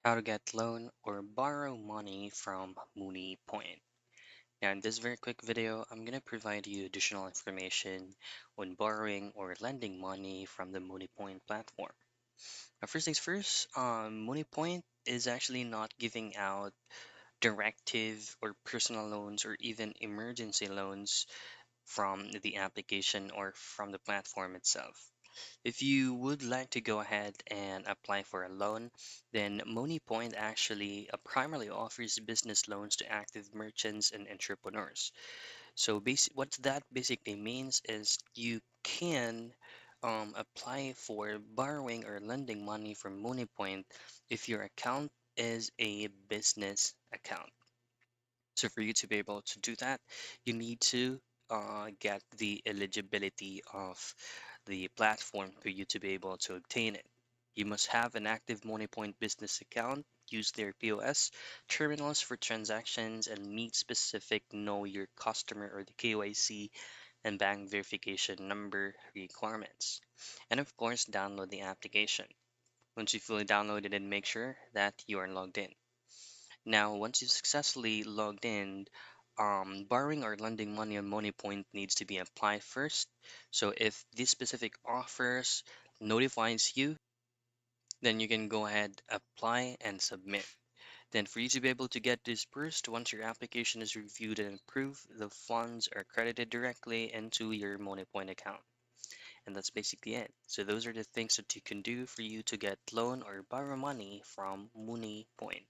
How to get loan or borrow money from Moniepoint. Now, in this very quick video, I'm going to provide you additional information on borrowing or lending money from the Moniepoint platform. Now, first things first, Moniepoint is actually not giving out directive or personal loans or even emergency loans from the application or from the platform itself. If you would like to go ahead and apply for a loan, then Moniepoint actually primarily offers business loans to active merchants and entrepreneurs. So what that basically means is you can apply for borrowing or lending money from Moniepoint if your account is a business account. So for you to be able to do that, you need to get the eligibility of the platform for you to be able to obtain it. You must have an active Moniepoint business account, use their POS terminals for transactions, and meet specific Know Your Customer or the KYC and bank verification number requirements. And of course, download the application. Once you fully downloaded it, make sure that you are logged in. Now, once you've successfully logged in, borrowing or lending money on Moniepoint needs to be applied first. So if this specific offers notifies you, then you can go ahead, apply, and submit. Then for you to be able to get disbursed, once your application is reviewed and approved, the funds are credited directly into your Moniepoint account. And that's basically it. So those are the things that you can do for you to get loan or borrow money from Moniepoint.